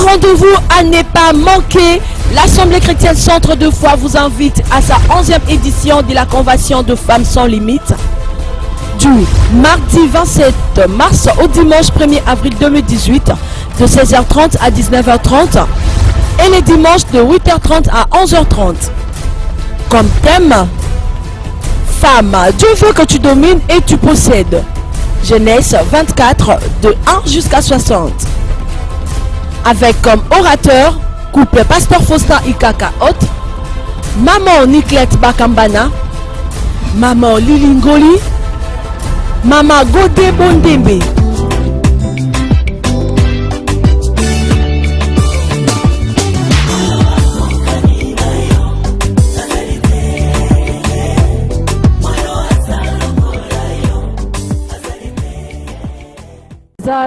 rendez-vous à ne pas manquer. L'Assemblée chrétienne Centre de foi vous invite à sa 11e édition de la Convention de femmes sans limite. Du mardi 27 mars au dimanche 1er avril 2018 de 16h30 à 19h30 et les dimanches de 8h30 à 11h30. Comme thème, femme, Dieu veut que tu domines et tu possèdes. Genèse 24 de 1 jusqu'à 60. Avec comme orateur, couple Pasteur Faustin Ikaka Hot, Maman Nicolette Bakambana, Maman Lilingoli, Maman Godé Bondembe.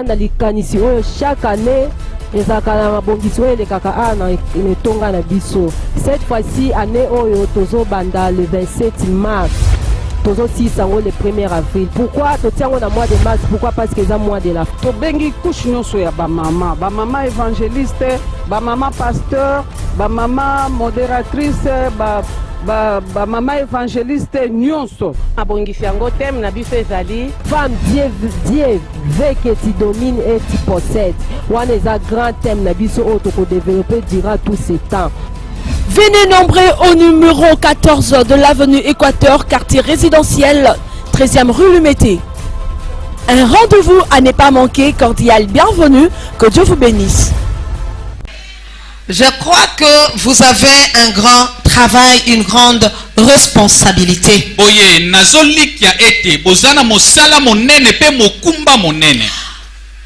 Na likanisi oyo chaque année ezaka na mabongisi oyo elekaka na etonga na biso. Cette fois-ci année oyo tozo banda le 27 mars tozo sisango le 1er avril. Pourquoi totiango na mois de mars? Pourquoi? Parce que c'est mois de la to bengi couche nyonso ya ba mama évangéliste, ba mama pasteur, ba mama modératrice, ba mama évangéliste nyonso abongisi yango thème na biso ezali femme. Dieu veut que tu domines et tu possèdes. Wana eza grand thème na biso oyo toko développer durant tout ce temps. Venez nombreux au numéro 14 de l'avenue Équateur, quartier résidentiel, 13e rue Lumété. Un rendez-vous à ne pas manquer, cordial bienvenue, que Dieu vous bénisse. Je crois que vous avez un grand travail, une grande responsabilité.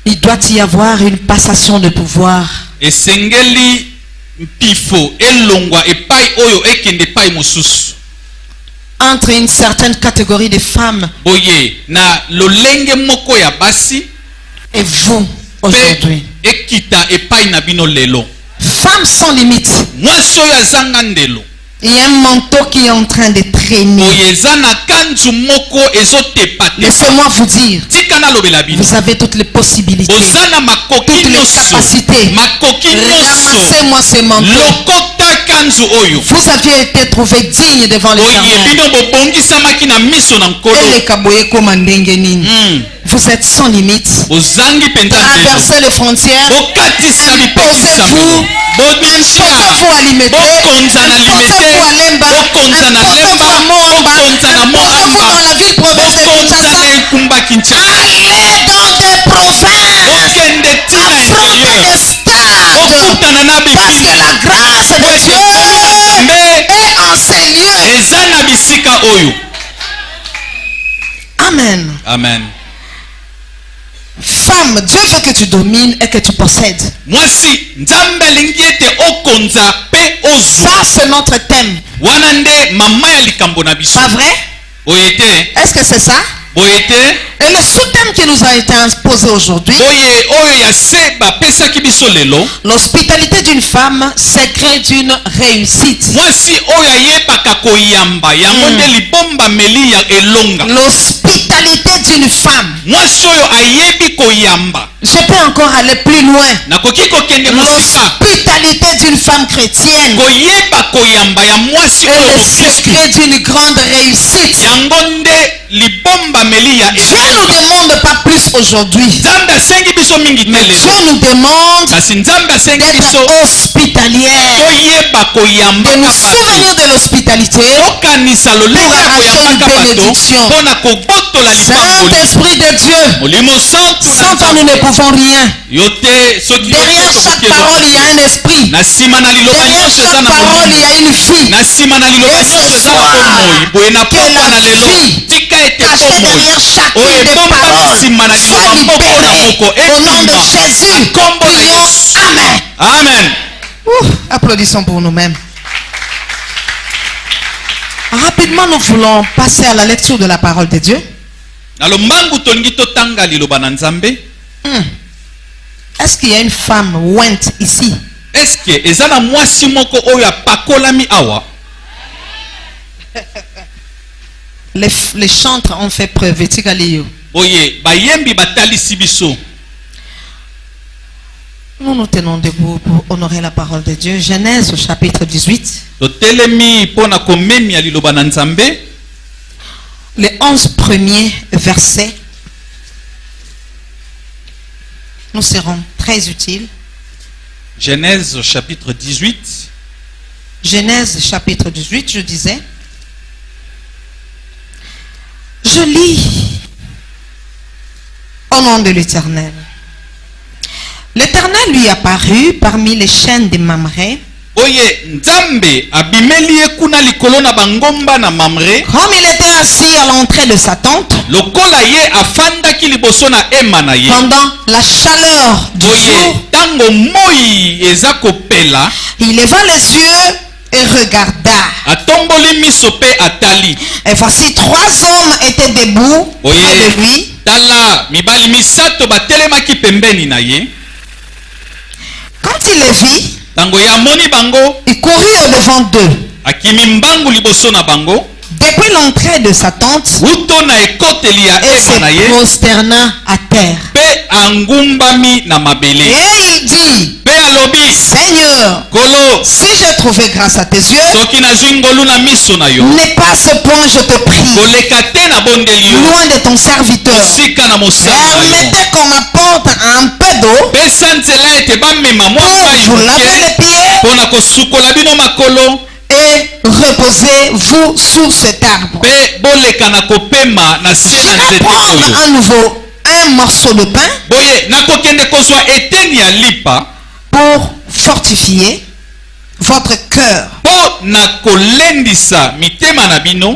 Il doit y avoir une passation de pouvoir. Entre une certaine catégorie de femmes et vous aujourd'hui. Femmes sans limite. Il y a un manteau qui est en train de traîner. Laissez-moi vous dire, vous avez toutes les possibilités, toutes les capacités. Ramassez-moi ce manteau. Vous aviez été trouvé digne devant l'Éternel. Vous êtes sans limite. Traversez les frontières. Imposez-vous. Imposez-vous à Limete. Imposez-vous à Lemba. Imposez-vous à Moamba. Imposez-vous dans la ville province de Kinshasa. Allez dans des provinces. Affrontez des stades. Parce que la grâce de Dieu est en ces lieux. Amen. Amen. Femme, Dieu veut que tu domines et que tu possèdes. Ça, c'est notre thème. Pas vrai? Est-ce que c'est ça? Et le sous-thème qui nous a été imposé aujourd'hui, l'hospitalité d'une femme, secret d'une réussite. L'hospitalité d'une femme. Je peux encore aller plus loin. L'hospitalité d'une femme chrétienne. Et le secret d'une grande réussite. Dieu nous demande pas plus aujourd'hui. Mais Dieu nous demande d'être hospitalière. De nous souvenir de l'hospitalité pour arracher une bénédiction. Saint-Esprit de Dieu, sans toi nous ne pouvons rien. Derrière chaque parole il y a un esprit. Derrière chaque parole il y a une vie. Et ce soir, que la vie cachée derrière chacune des paroles soit libérée au nom de Jésus. Prions Amen. Amen. Applaudissons pour nous-mêmes. Rapidement, nous voulons passer à la lecture de la parole de Dieu. Est-ce qu'il y a une femme ointe ici? Est-ce que ezana mwasi moko oyo apakolami awa? Les chantres ont fait preuve. Oye, bayembi batali sibiso. Nous nous tenons debout pour honorer la parole de Dieu. Genèse au chapitre 18. Les 11 premiers versets nous seront très utiles. Genèse chapitre 18. Genèse chapitre 18, je disais. Je lis au nom de l'Éternel. L'Éternel lui apparut parmi les chênes de Mamré. Comme il était assis à l'entrée de sa tente, pendant la chaleur du jour, il leva les yeux et regarda. Et voici 3 hommes étaient debout près de lui. Quand il les vit, il courut au-devant d'eux. Depuis l'entrée de sa tente, et se prosterna à terre. Et il dit, Seigneur, si j'ai trouvé grâce à tes yeux, n'aie pas ce point, je te prie, loin de ton serviteur. Mettez qu'on apporte un peu d'eau pour vous laver les pieds et reposez-vous sous cet arbre. Je vais prendre à nouveau un morceau de pain pour fortifier votre cœur.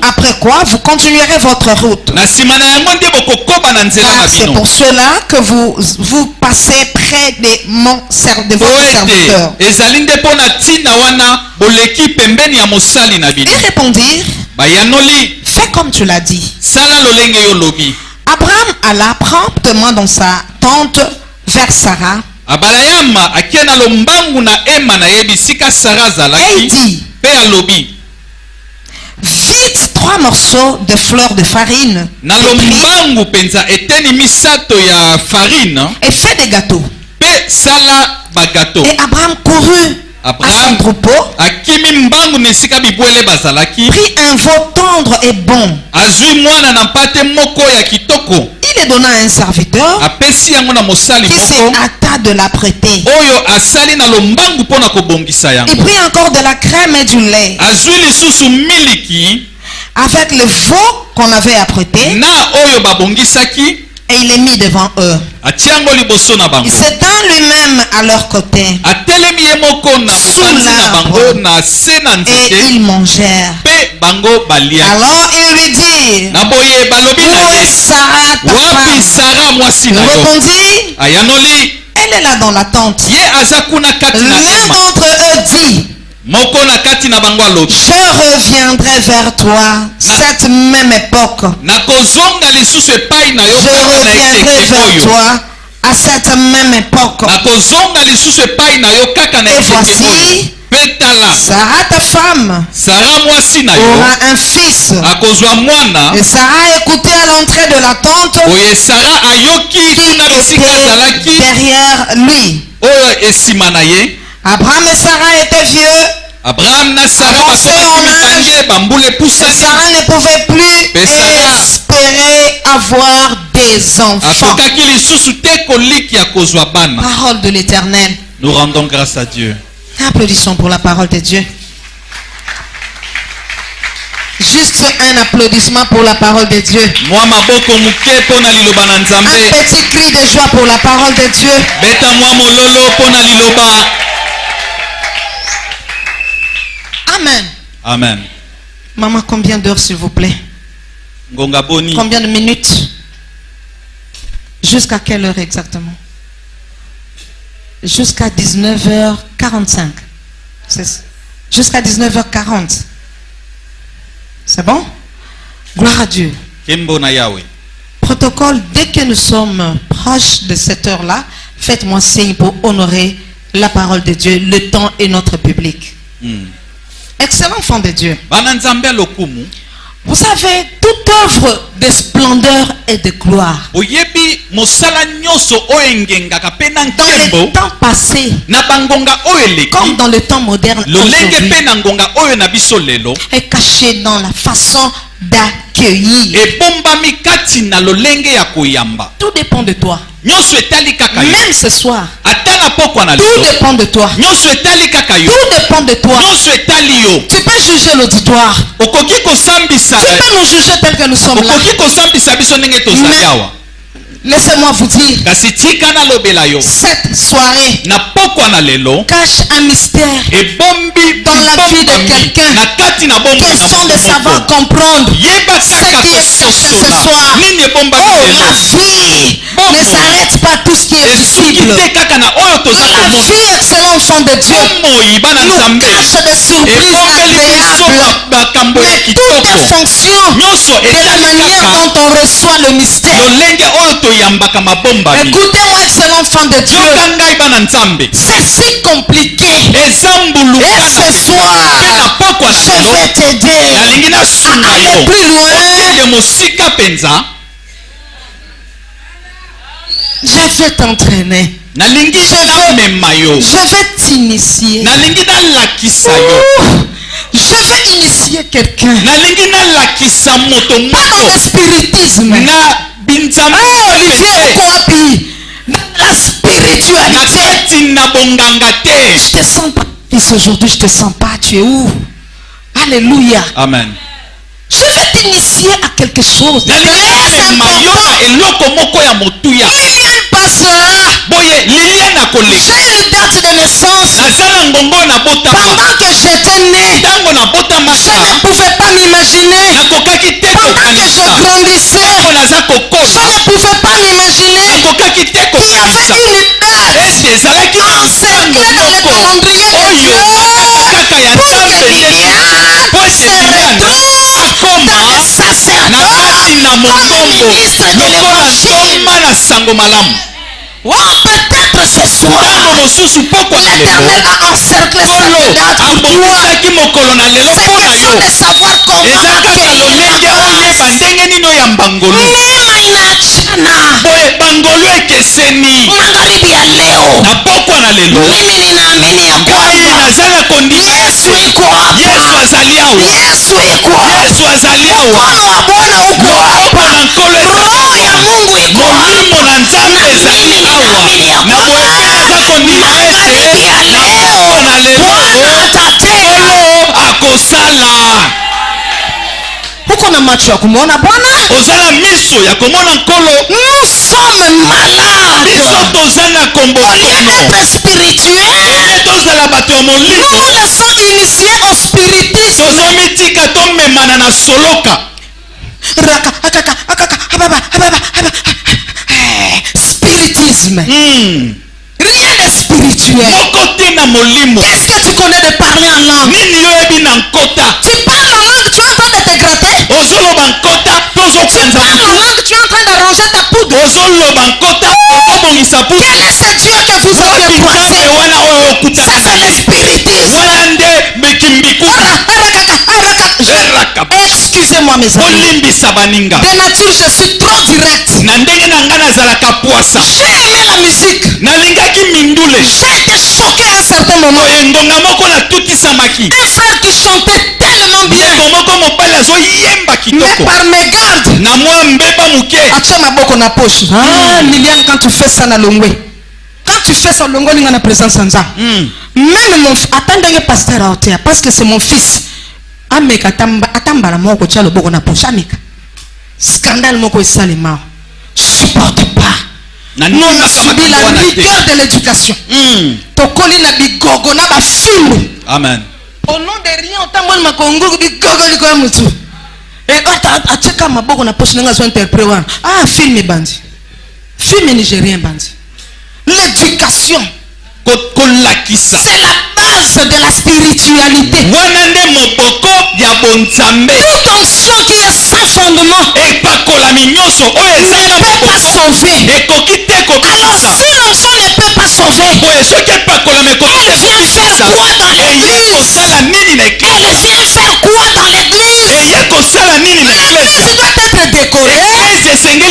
Après quoi, vous continuerez votre route. Car c'est pour cela que vous passez près de votre serviteur. Ils répondirent, fais comme tu l'as dit. Abraham alla promptement dans sa tente vers Sarah. Et il dit, vite 3 morceaux de fleurs de farine et fait des gâteaux. Et Abraham courut à son troupeau, prit un veau tendre et bon. Il les donna à un serviteur qui s'est hâta de l'apprêter. Il prit encore de la crème et du lait avec le veau qu'on avait apprêté et il les mit devant eux. Il s'étend lui-même à leur côté sous l'arbre et ils mangèrent. Alors il lui dit, où est Sarah ta femme? Il répondit, elle est là dans la tente. L'un d'entre eux dit, je reviendrai vers toi cette même époque. Je reviendrai vers toi à cette même époque. Et voici, Sarah ta femme aura un fils. Et Sarah écoutait à l'entrée de la tente qui était derrière lui. Abraham et Sarah étaient vieux, avancés en âge, et Sarah ne pouvait plus espérer avoir des enfants. Parole de l'Éternel. Nous rendons grâce à Dieu. Applaudissons pour la parole de Dieu. Juste un applaudissement pour la parole de Dieu. Un petit cri de joie pour la parole de Dieu. Amen. Amen. Maman, combien d'heures s'il vous plaît? Combien de minutes? Jusqu'à quelle heure exactement? Jusqu'à 19h45. Jusqu'à 19h40. C'est bon? Gloire à Dieu. Protocole, dès que nous sommes proches de cette heure-là, faites-moi signe pour honorer la parole de Dieu, le temps et notre public. Excellent enfant de Dieu. Vous savez, toute œuvre de splendeur et de gloire. oyebi mosala nyonso oyo engengaka mpe na Dans les nkembo temps passés, na bangonga oyo eleki comme dans le temps moderne, lolenge aujourd'hui, mpe na ngonga oyo na biso lelo est caché dans la façon d'accueillir. ebombami kati na lolenge ya koyamba. Tout dépend de toi. Nyonso etali kaka yo. Même ce soir, ata na pokwa na tout lelo dépend de toi. nyonso etali kaka yo. Tout dépend de toi. Nyonso etali yo. Tu peux juger l'auditoire. okoki kosambisa Tu peux nous juger tel que nous sommes là. okoki kosambisa biso ndenge tozali Mais- awa. Laissez-moi vous dire, kasi tika nalobela yo cette soirée na pokwa na lelo cache un mystère. ebombi Dans la vie de quelqu'un. na kati na bomba na Question de moto savoir moko. comprendre. yeba Ce kaka qui est caché ce kososola soir. nini ebombami Oh, lelo la vie Bon, ne bon. s'arrête pas à tout ce qui est esuki visible. te kaka na oyo toza La komona vie, excellent enfant de Dieu, bomoi bana nous nzambe cache des surprises ebombeli biso agréables. makambo ya Mais tout kitoko est fonction nyonso de la etali manière kaka dont on reçoit le mystère. lolenge oyo toyambaka mabombami. Écoutez-moi, excellent enfant de Dieu. yoka ngai bana nzambe C'est si compliqué. eza Et mbulukana ce mpe soir, na pokwa na je lelo vais t'aider nalingi nasunga à aller yo plus loin. okende mosika mpenza Je vais t'entraîner. nalingi namema yo Je vais t'initier. nalingi nalakisa yo Je vais initier quelqu'un. nalingi nalakisa moto Pas dans moko le spiritisme. na binzambe Olivier te Kouapi. Dans la na spiritualité. kati na bonganga te. Je te sens pas. Fils, aujourd'hui, je te sens pas. Tu es où? Alléluia. Amen. Je vais t'initier à quelque chose. nalingi namema yo na eloko moko ya motuya Il y a une passe là. boye lilia na koleka J'ai une date de naissance. naza na ngongo nabotama Pendant que j'étais né, ntango je nabotamaka ne pouvais pas m'imaginer. nakokaki te Pendant que je kokanisa grandissais, ntango naza je kokola ne pouvais pas m'imaginer. nakokaki te Il y avait kokanisa une date eske ezalaki na encerclée ntango dans le moko calendrier de oyo Dieu. bakati kaka ya Pour nzambe que Liliane po ete se liliana retrouve akoma dans le na sacerdoce kati na comme motombo ministre de lokola l'évangile. ntoma na sango malamu Oh, peut-être ce soir, ntango mosusu pokwa na l'Éternel lelo a encerclé kolo cette date pour toi. abongisaki mokolo na lelo C'est mpo na question yo de savoir comment eza kaka accueillir lolenge la oyeba grâce. ndenge nini oyamba ngolu Neema inaachana. boye bangolu ekeseni Magharibi ya leo, na pokwa na lelo mimi ninaamini ya ngai kwamba naza na kondima Yesu iko hapa. yesu azali awa Yesu iko hapa. yesu azali awa Mkono wa Bwana uko moko hapa. na nkolo Roho ezali ya awa Mungu iko hapa. molimo na nzambe ezali awa na boye mpe naza kondima Magharibi ya ete na pokwa na leo, lelo Bwana atatenda. nkolo akosala Uko na macho ya kumwona Bwana? oza na miso ya komona nkolo Nous sommes malades. biso toza na Au lieu kombokono d'être spirituels, eye tozala bato ya nous molimo nous laissons initier au spiritisme. tozomitika tomemana na soloka Raka, akaka, akaka, ababa, ababa, ababa. Spiritisme. Rien de spirituel. moko te na molimo Qu'est-ce que tu connais de parler en langue? nini oyebi na nkota Tu parles en langue, tu es en train de te gratter. ozoloba nkota to Tu ozopanza parles en langue, tu es en train d'arranger ta poudre. ozoloba nkota ozobongisa pusu Quel est ce Dieu que vous avez wapi croisé? nzambe wana oyo Ça, okutana na c'est le ye spiritisme. wana nde bekimbikuta eraka Excusez-moi, mes amis. olimbisa baninga De nature, je suis trop direct. na ndenge na ngai nazalaka pwasa J'ai aimé la musique. nalingaki mindule J'ai été choqué à un certain moment. oyo ngonga moko natutisamaki Un frère qui chantait tellement bien. ndeko moko mobali azoyemba Mais kitoko par mes gardes, na mwa mbeba moke atia maboko na poche. Ah, Liliane, quand tu fais ça na longwe. Quand tu fais ça longwe, il y a la présence en ça. Même mon fils, attendez pasteur à hauteur, parce que c'est mon fils. Ameka atamba la moko tia le boko na poche. Ameka. Scandale moko esalema. Je supporte pas. na Nous nini avons subi makambo la wana te rigueur de l'éducation. Tokoli na bigogo na ba fimbu. amen Au nom de rien, autant moi makongo bigogo liko mutu. Et ateka maboko na poche nga zo interpréter. Ah, film bandi. Film nigérien bandi. L'éducation, kolakisa c'est la base de la spiritualité. wana nde moboko ya bonzambe Toute onction qui est sans fondement epakolami nyonso oyo eza ne na peut pas moboko sauver. ekoki te Alors kobikisa si l'onction ne peut pas sauver, boye soki epakolami ekoki te elle vient faire quoi dans eye l'église? kosala nini na Elle ekisa vient faire quoi dans l'église? eye kosala nini tu dois être décoré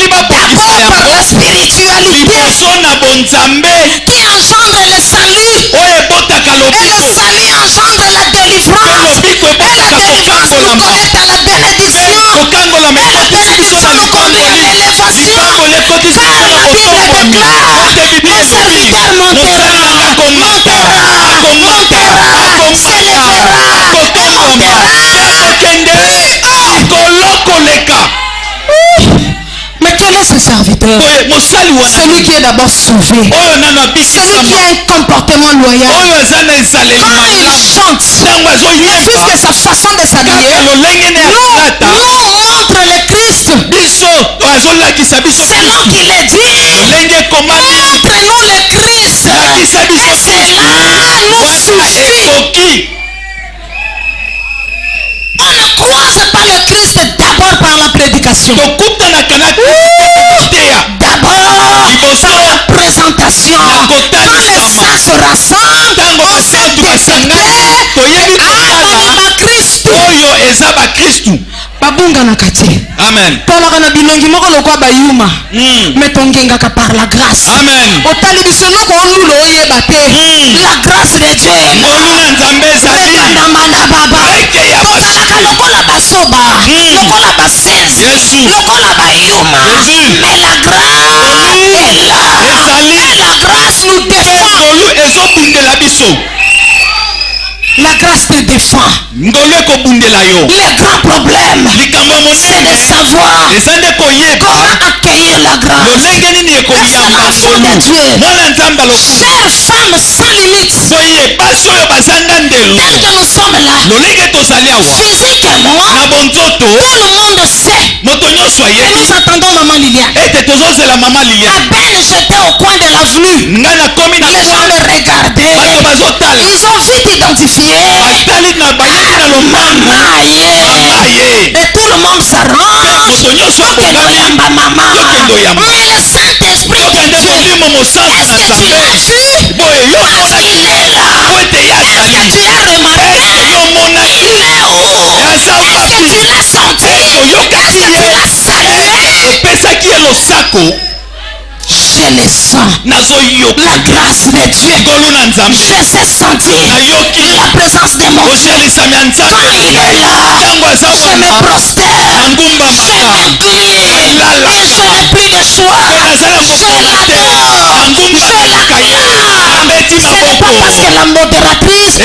d'abord par la spiritualité qui engendre le salut. Et le salut engendre la délivrance. Et la délivrance nous connecte à la bénédiction. Et la bénédiction nous conduit à l'élévation. Car la Bible déclare, mon serviteur montera, mais quel est ce serviteur? Celui qui est d'abord sauvé, celui qui a un comportement loyal. Quand il chante, ne fût-ce que sa façon de s'habiller nous montre le Christ. C'est là qu'il est dit, montre-nous le Christ, et cela nous suffit. On ne croise pas le Christ d'abord par la prédication. D'abord par la présentation. Quand les saints se rassemblent, on s'est détecté. Amen. Tolaka bilongi moko lokwa bayuma. Mais tongengaka par la grâce. Amen. Otali bisono ko nulo oyeba te. La grâce de Dieu. Manda baba. Tozalaka lokola basoba. Lokola basensi. Lokola bayuma. Mais la grâce est là. Et la grâce nous défend. La grâce te défend. Les grands problèmes, c'est de savoir comment accueillir la grâce. Est-ce que l'enfant de Dieu, chère femme sans limite, tel que nous sommes là, physiquement, tout le monde sait que nous attendons maman Liliane. À peine j'étais au coin de l'avenue, les gens me regardaient, ils ont vite identifié. Maman, et tout le monde s'arrange. Maman. Mais le Saint-Esprit de Dieu, est-ce que tu l'as vu? Parce qu'il est là. Est-ce que tu as remarqué? Il est où? Est-ce que tu l'as senti? Est-ce que tu l'as salué? Je le sens. La grâce de Dieu. Je sais sentir la présence de mon Dieu. Quand il est là, je me prosterne, je m'incline et je n'ai plus de choix. Je l'adore, je l'acclame. Ce n'est pas parce que la modératrice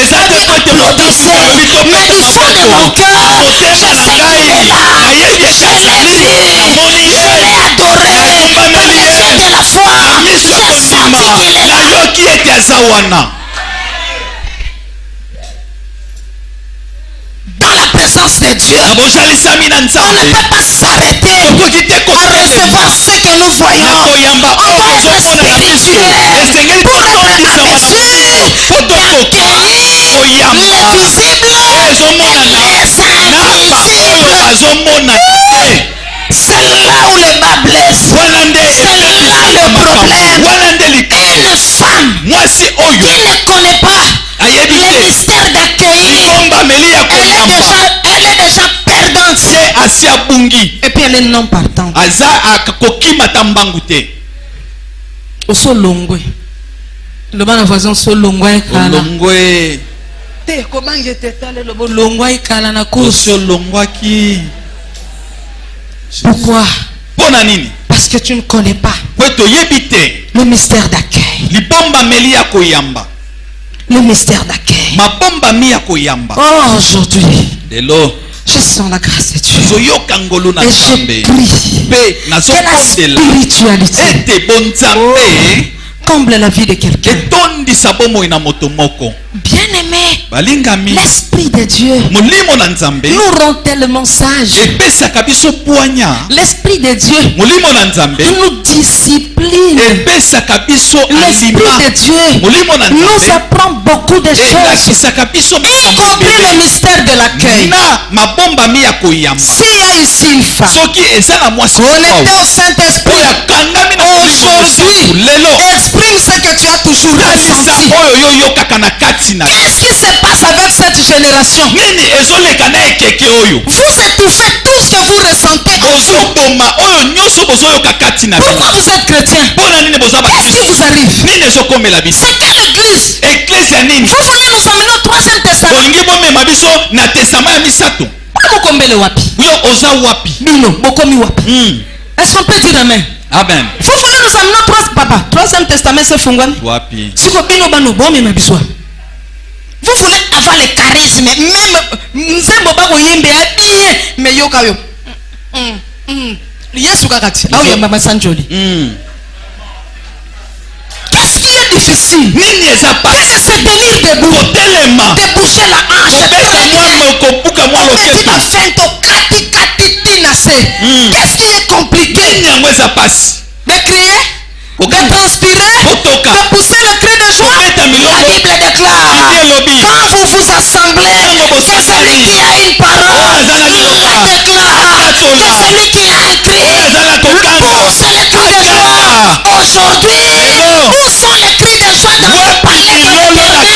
applaudissait, mais du fond de mon cœur, je sais qu'il est là. Je l'ai vu, je l'ai adoré. Par les yeux de la foi, j'ai senti qu'il est là. Dans la présence de Dieu, on ne peut pas s'arrêter à recevoir ce que nous voyons. On doit être spirituel pour être en mesure d'accueillir l'invisible et les invisibles. C'est là où le bas blesse. C'est là le problème. Une femme qui ne connaît pas le mystère d'accueillir, elle est déjà perdante. Et puis elle est non partante. Osolongwe. Le bana voisin solongwe kala. Te ko bange te tale le bolongwe kala na kuso longwa ki. Pourquoi? Parce que tu ne connais pas le mystère d'accueil. Le mystère d'accueil. Oh, aujourd'hui, je sens la grâce de Dieu. Et je prie que la spiritualité comble la vie de quelqu'un. Bien-aimé, l'Esprit de Dieu nous rend tellement sages. L'Esprit de Dieu nous discipline. L'Esprit de Dieu nous apprend beaucoup de choses, y compris le mystère de l'accueil. S'il y a ici une femme connectée au Saint-Esprit, aujourd'hui, exprime Exprime ce que tu as toujours ressenti. Qu'est-ce qui se passe avec cette génération? Vous étouffez tout ce que vous ressentez. Pourquoi vous êtes chrétien? Qu'est-ce qui vous arrive? C'est quelle église? Vous voulez nous amener au 3e testament? Est-ce qu'on peut dire amen? Amen. Vous voulez nous amener au 3e testament, c'est Fungwan? Vous voulez avoir le charisme, même mais yokayo. Qu'est-ce qui est difficile? C'est se tenir debout, de bouger la hanche. Qu'est-ce qui est compliqué? De crier, de transpirer, de pousser le cri de joie. La Bible déclare, quand vous vous assemblez, c'est celui qui a une parole la déclare, que celui qui a écrit pousse les cris de joie. Aujourd'hui, où sont les cris de joie dans le palais de l'Éternel?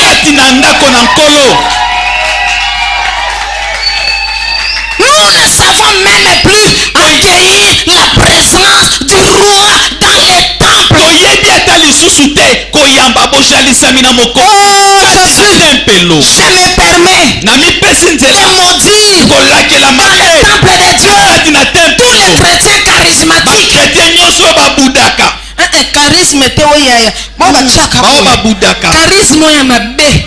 Nous ne savons même plus accueillir la présence du roi dans les temples. Oh Jésus, je me permets de maudire dans le temple de Dieu tous les chrétiens charismatiques. Charisme charisme ya mabe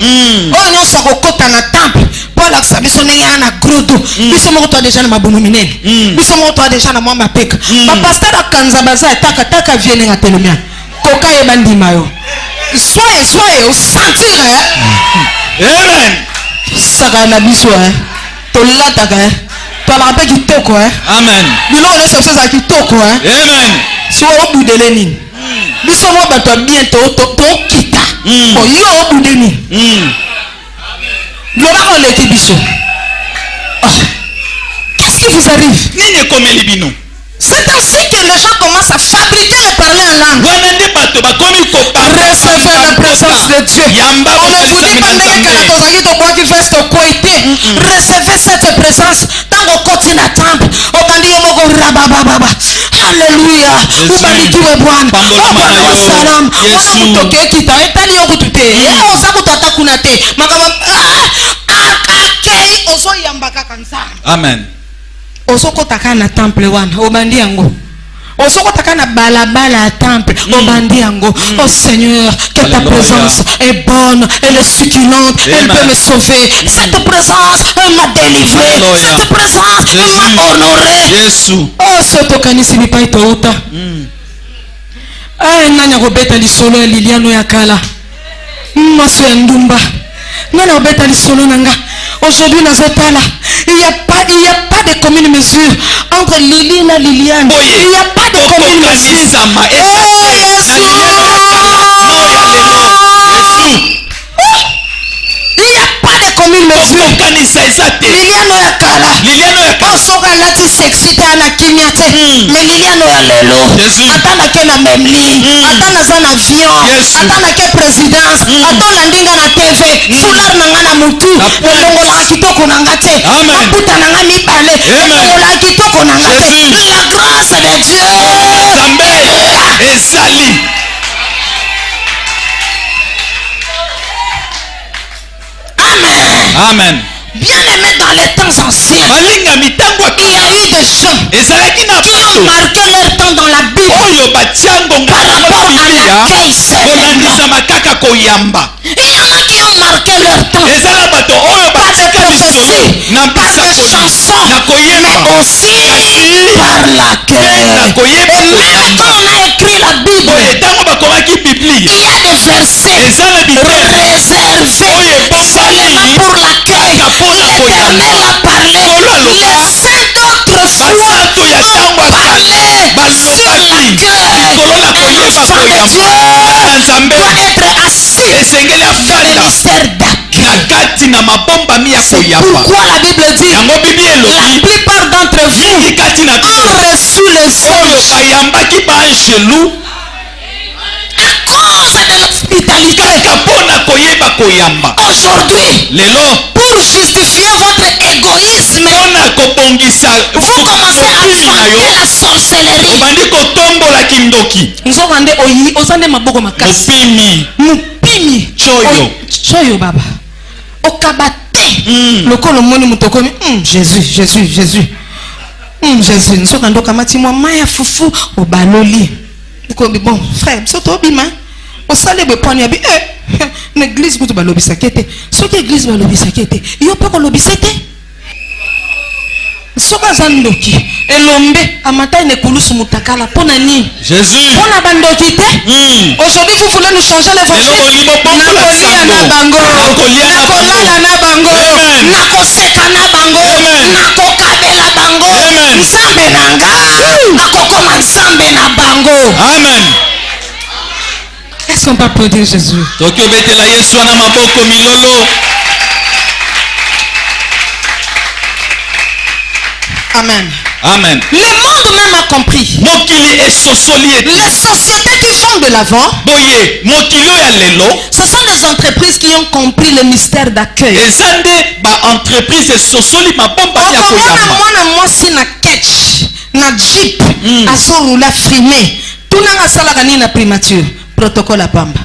oyo nyonso akokota na temple po alakisa biso ndenge ya na grodo biso moko toa deja na mabono minene biso moko toa deja na mwa mapeka bapaster akanza baza taka vie ndenge atelemia koka ye bandima yo soye osentir amen saka na biso tolataka toalaka mpe kitoko amen biloko nyonso biso ezala kitoko amen so obudele nini biso mo bato bien tokita oyo obude nini lobaka oleki biso. Qu'est-ce qui vous arrive? C'est ainsi que les gens commencent à fabriquer les parler en langue. Recevez la présence de Dieu. On ne vous dit pas recevez cette présence dans vos côtés na temple. Alléluia. Ubarikiwe Bwana. Bwana wa salam. Ona mtoke kita etani yokutute. Oza kutata kunate. Makaba akei ozo yambaka kansa. Amen. Osoko taka na temple wana obandi yango osoko taka na balabala à temple obandi yango. Oh Seigneur, que ta présence est bonne, elle est succulente, elle peut me sauver. Cette présence m'a délivré, cette présence m'a honoré. Oh soto kanisi bipai touta nanya kobeta lisolo ya liliano ya kala maso ya ndumba nana kobeta lisolo nanga. Aujourd'hui, dans ce temps-là, il n'y a pas de commune mesure entre Lili et Liliane. Il n'y a pas de commune mesure. Il n'y a pas de commune mesure. Liliane ya kala. Osoka lati sexy ta na kimiate. Mais Liliane ya lelo. Atana ke na memli. Atana za na avion. Atana ke présidence. Atana ndinga na TV. Fular na ngana mutu. Longola kitoko na ngate. Aputa na ngani bale. Longola kitoko na ngate. La grâce de Dieu. Zambe. Ezali. Amen. Bien aimé dans les temps anciens, il y a eu des gens qui ont marqué leur temps dans la Bible par rapport à l'accueil seulement. Il y en a qui ont marqué leur temps par des prophéties, par des chansons, mais aussi par l'accueil. Et même quand on a écrit la Bible, il y a des versets réservés seulement pour l'accueil. L'Éternel a parlé, les saints d'autres fois ont parlé sur l'accueil. Un enfant de Dieu doit être assis dans le mystère d'accueil. C'est pourquoi la Bible dit la plupart d'entre vous ont reçu les anges à cause koyamba. Aujourd'hui, Lelo pour justifier votre égoïsme, pona kobongisa vous commencez à chanter la sorcellerie. obandi kotombola kindoki. Nzokande oyi ozande maboko makasi. Mupimi Mupimi choyo. Choyo baba. Okabate. Lokolo moni mutokomi. Jésus, Jésus, Jésus. Jésus, nzokande okamati mwa maya fufu obaloli. Bon, frère, soto bima. Osale be poni abi l'église kutu balobisa kete. Soki église balobisa kete. Yo pe ko lobisa te. Soka zandoki elombe amata ne kulusu mutakala pona ni Jésus. pona bandoki te. Aujourd'hui vous voulez nous changer l'évangile. Nakolia na bango, nakolala na bango, nakoseka na bango, nakokabela bango, nzambe nanga, nakokoma nzambe na bango. Amen. Est-ce qu'on peut applaudir Jésus? Toki obetela Yesu na maboko milolo. Amen. Amen. Le monde même a compris. Mokili esosoli ete. Les sociétés qui vont de l'avant, Boye mokili ya lelo. ce sont des entreprises qui ont compris le mystère d'accueil. Ezande ba entreprise esosoli mabomba ya koyamba. Mwana mwasi na ketch na jeep azorula frimé tunanga salaka nini na primature protocole apamba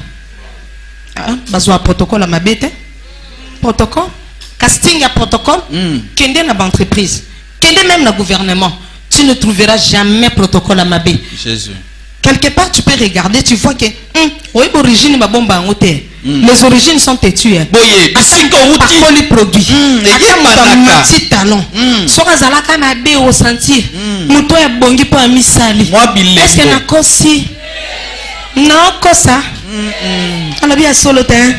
bazwa protocole à mabete protocole casting à protocole kende na ba entreprise kende même na gouvernement tu ne trouveras jamais protocole à mabé. Jésus. Quelque part tu peux regarder, tu vois que oui, origine ma bombe en hauteur. Les origines sont têtues. Boye bisiko wuti Pas les produits. Petit talon. Soka zalaka na be au sentier. Muto ya bongi pa misali. Est-ce que na kosi? Na kosa. On bien solo ten.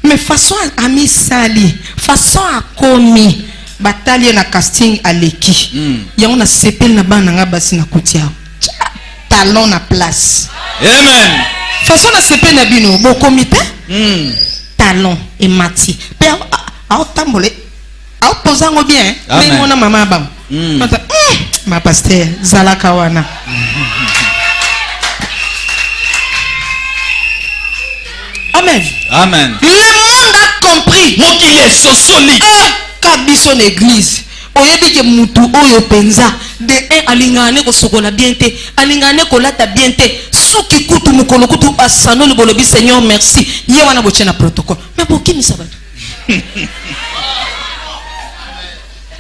Mais façon à misali, façon à komi. Bataille na casting à l'équipe. Yango na sepel na bana nga basi na kutia. Talon na place. Amen. Façon na sepel na bino bo comité. Talon et mati. Pe a tambole. A posango bien. Mais on a maman bam. Ma pasteur Zalaka wana. Amen. Amen. Le monde a compris. Mokili esosoli. Kabiso l'église oyebi ke mutu oyo penza de alingane ko sokola bien te alingane ko lata bien te suki kutu mukolo kutu asano le bolobi Seigneur merci ye wana boche na protocole mais bokimi sabatu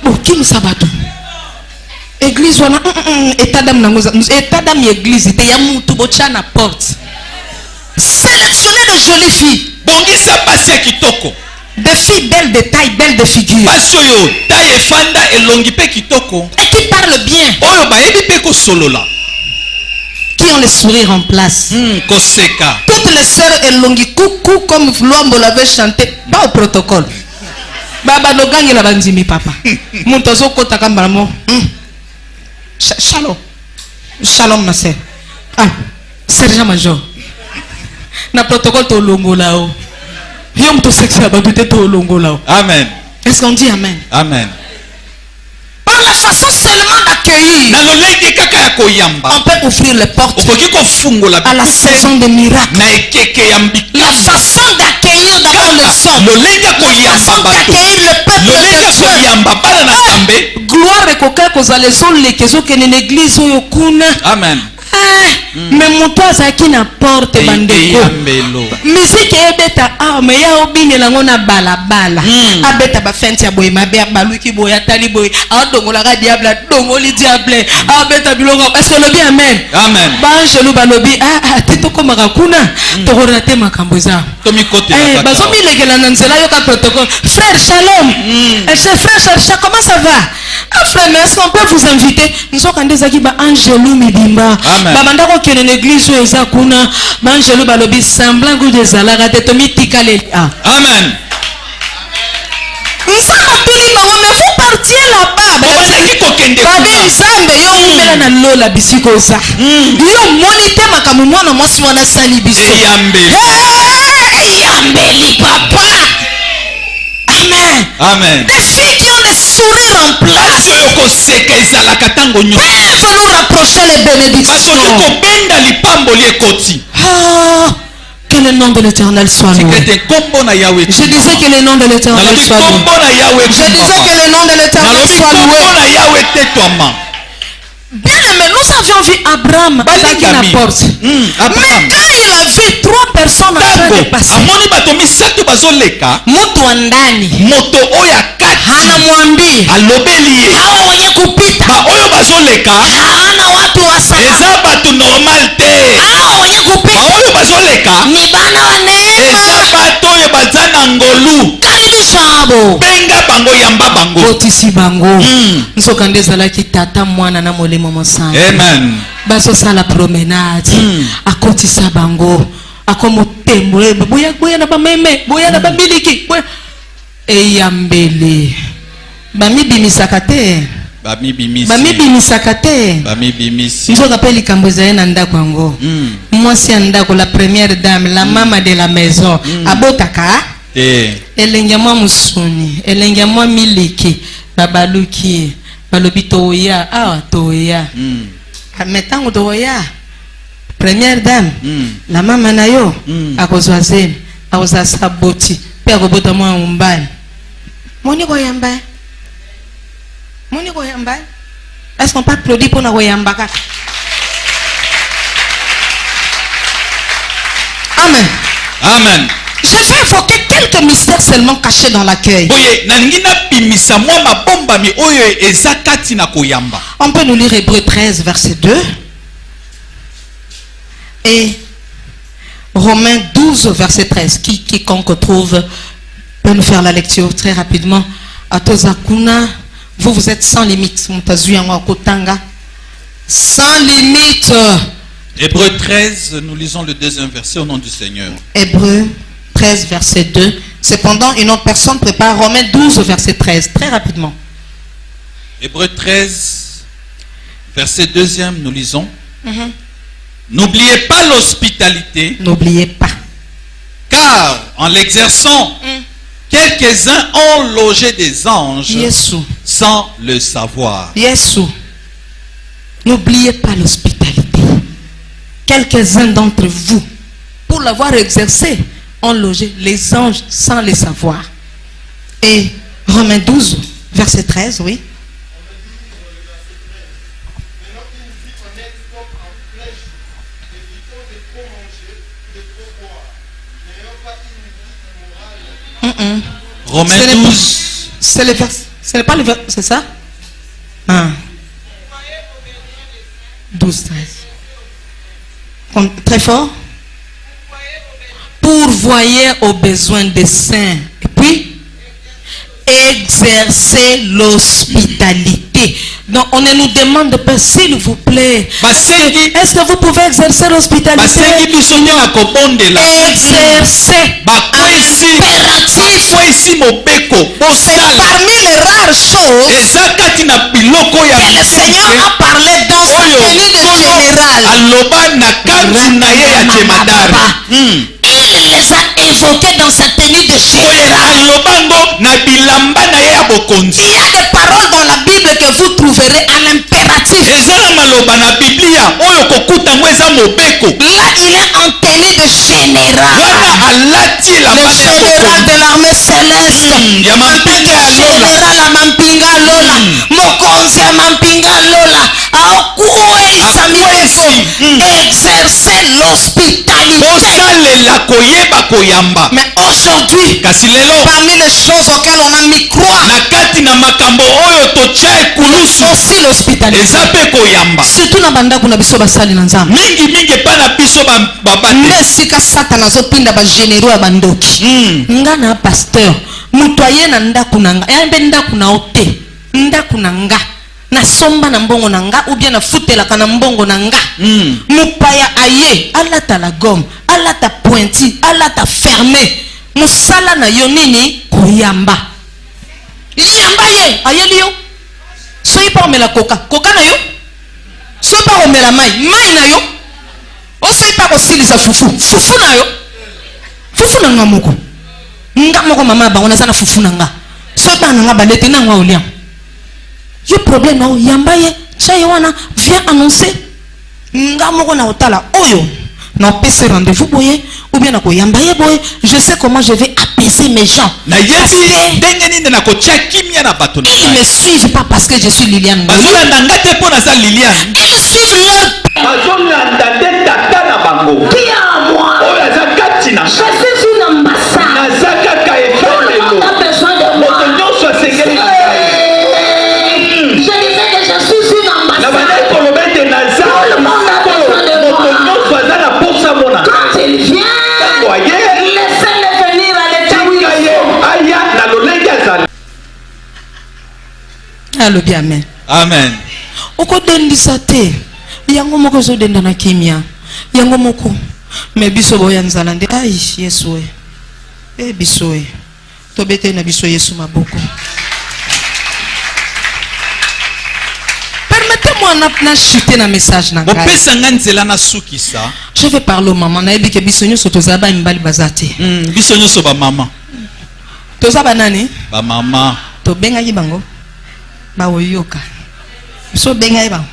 bokimi sabatu église wana état d'âme nango état d'âme église te ya mutu bocha na porte sélectionner de jolies filles bongisa basi ya kitoko. Des filles belles de taille, belles de figure. Basoyo taille fanda elongi pe kitoko. Et qui parlent bien. Oyo ba yebi pe ko solola. Qui ont le sourire en place. Koseka. Toutes les sœurs elongi coucou comme Flouambo l'avait chanté. Pas au protocole. Baba no gangi la bandimi papa. Montozo kota kambalamo. Shalom. Shalom ma sœur. Ah, sergent major. Na protocole to longo là-haut. Amen. Est-ce qu'on dit amen? Amen. Par la façon seulement d'accueillir, on peut ouvrir les portes à la saison des miracles. La façon d'accueillir d'abord le sang. La façon d'accueillir le peuple de Dieu. Gloire et coquin que les autres les questions que l'église okuna. Amen. Mais mon toit ça qui n'apporte bandeko musique ebeta mais ya obine la ngona bala bala abeta ba fenti ya boy mabe baluki boy atali boy adongola ka diable dongoli diable abeta bilongo est-ce que le bien amen amen banjelu balobi tito koma kuna to korate makambo za tomi kote bazomi legela na nzela yo ka protocole frère shalom chef frère comment ça va frère mais est-ce qu'on peut vous inviter nous okandezaki ba angelu midimba babanda ko kene l'église eza kuna banjelu balobi semblant que des alaka te tomi tikale amen nzambe pili bango mais vous partiez là-bas bobandaki kokende babi nzambe yo umela na lola bisiko za yo moni te makambo mwana mwasi wana sali biso eyambeli papa. Amen. Amen. Des filles qui ont des sourires en place peuvent nous rapprocher les bénédictions. Que le nom de l'Éternel soit loué. Je disais que le nom de l'Éternel soit loué. Je disais que le nom de l'Éternel soit loué. Bien aimé, nous avions vu Abraham à la porte. Mais quand il a vu 3 personnes en train de passer, Moto andani anamwambia hawa wenye kupita hawana watu wa sana. Hawa wenye kupita ni bana wa neema. Karibisha abo otisi bango nsoka ndezalaki tata mwana na molimo mosana. Amen. Basosala promenade akotisa bango akomotembo boya na bameme boya na bamiliki eyambele bamibimisaka te nzoka mpe likambo ezali na ndako yango. Mwasi ya ndako, la première dame, la mama de la maison abotaka elenge mwa musuni elenge mwa miliki babaluki balobi toya awa toya metango toya première dame la mama na yo akozwa zemi akozwa saboti pe akobota mwa umbani moni koyamba est-ce qu'on peut applaudir pour na koyamba kaka? Amen. Amen. Je vais évoquer quelques mystères seulement cachés dans l'accueil. On peut nous lire Hébreux 13, verset 2. Et Romains 12, verset 13. Quiconque trouve peut nous faire la lecture très rapidement. Atozakuna, vous êtes sans limite. Sans limite. Hébreux 13, nous lisons le 2e verset au nom du Seigneur. Hébreux 13, verset 2. Cependant, une autre personne prépare Romains 12, verset 13. Très rapidement. Hébreux 13, verset 2e, nous lisons. N'oubliez pas l'hospitalité. N'oubliez pas. Car en l'exerçant, quelques-uns ont logé des anges sans le savoir. N'oubliez pas l'hospitalité. Quelques-uns d'entre vous, pour l'avoir exercé, ont logé les anges sans les savoir. Et Romains 12, verset 13, oui. Romains 12. Ce n'est pas le verset, c'est ça? 12, 13. Très fort. Pourvoyez aux besoins des saints. Et puis, exercer l'hospitalité. Donc, on nous demande, s'il vous plaît, est-ce que vous pouvez exercer l'hospitalité? Exercer c'est parmi les rares choses que le Seigneur a parlé dans sa tenue de général. Il les a évoqués dans sa tenue de général. Il y a des paroles dans la Bible que vous trouverez à l'impératif. Là, il est en tenue de général. Le général de l'armée céleste. Général à Mampinga Lola. Mokonzi à Mampinga Lola. Exercer l'hospitalité. Mais aujourd'hui, parmi les choses auxquelles on a mis croix, aussi l'hospitalité. Surtout na banda kuna biso basali na nzambe. Nesika satana zopinda ba généraux ya bandoki. Nga na pasteur, mutoye na ndaku nanga. Yambe ndaku na ote. Ndaku nanga. Na somba na mbongo nanga ou bien na futela kana mbongo nanga. Mupaya aye, alata la gomme, alata pointi, alata fermé. Musala na yonini koyamba. Yamba ye, ayeli yo. Soy pa omela coca, coca na yo. Soy pa omela mai na yo. O soy pa kosilisa fufu, fufu na yo. Fufu na nga moko. Nga moko mama ba ona sana fufu na nga. Soy pa na nga balete na nga oliam. Yo problème na yamba ye, chaye wana viens annoncer. Nga moko na otala oyo. Non, pas ce rendez-vous, boye, ou bien nako yamba ye boye. Je sais comment je vais apaiser mes gens. Na Parce yebi que ndenge nini na kotia kimia na bato na ils ne me suivent pas parce que je suis Liliane. bazolanda nga te mpo naza Liliane. Ils suivent leur. bazolanda te tata na bango Qui a moi? oyo aza kati na Je suis une ambassade. naza kaka efalelo On a besoin de moi. moto nyonso asengeli na ngai. Je disais que je suis une na ambassade. bandaki koloba ete naza Tout le monde a besoin de moto moi. nyonso aza na posa mona Quand il vient, ntango aye laissez-le venir à l'état où il tika ye faut. aya na lolenge azali. Allo bien, amen. Amen. Okodendisa te. Yango moko zodenda na kimia. Yango moko. Mais biso boya nzala nde. Ai, Yesu e. Biso e. Tobete na biso Yesu maboko. Permettez-moi na chuter na message na ngai. bopesa nga nzela na sukisa. Je vais parler aux mamans. Na ebi ke biso nyonso tozaba mbali bazate. biso nyonso bamama. Tozaba nani? Bamama. Tobengaki bango. Baoyoka. Biso bengai bango.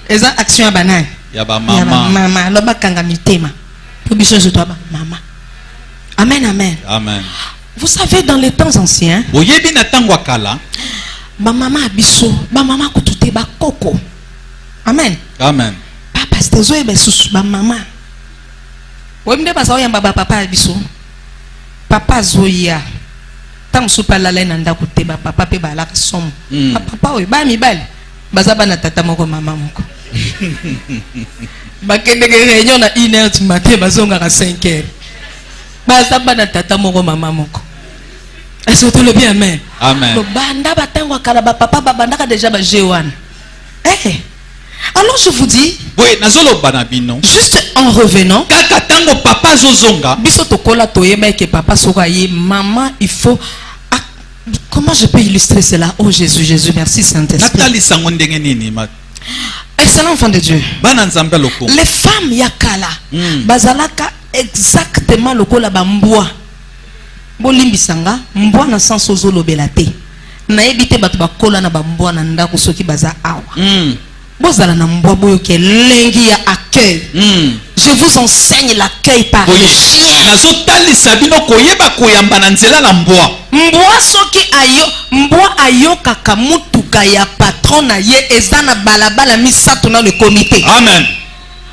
Eza action ya banani? Ya bamama. Mama, loba kanga mitema. Pour biso nyonso toba mama. Amen, amen. Amen. Vous savez, dans les temps anciens, boyebi na ntango ya kala. bamama abiso, bamama kutute bakoko. Amen. Amen. Papa, c'était zoé susu bamama. Wemde basa oyamba ba papa abiso. Papa zoya. Tant soupa la laine anda kute ba papa pe ba la somo. Papa oy ba mi bali. Baza bana tata moko mama moko. Bakende ke réunion na 1h du matin bazonga ka 5h. Baza bana tata moko mama moko. Est-ce que tu le bien, amen? Amen. Le banda batangwa kala ba papa ba banda ka déjà ba G1. Eh. Alors je vous dis, oui, nazoloba na bino. juste en revenant, Kaka tango papa zozonga. biso tokola toyeba que papa soka ye maman il faut comment je peux illustrer cela? Oh Jésus, Jésus, merci Saint-Esprit. natalisa ngo ndenge nini ma. Excellent enfant de Dieu. Bana nzambe loko. Les femmes yakala bazalaka exactement lokola bambwa. Bolimbisanga mbwa na sens ozolobela te. Na ebite bato bakola na bambwa na ndako soki baza awa. Bozala na mbwa boyo ke lengi ya accueil. Je vous enseigne l'accueil par le chien. nazotalisa bino koyeba koyamba na nzela na mbwa. Mbwa soki mbwa ayokaka mutuka ya patron na ye eza na balabala misato na le comité. Amen.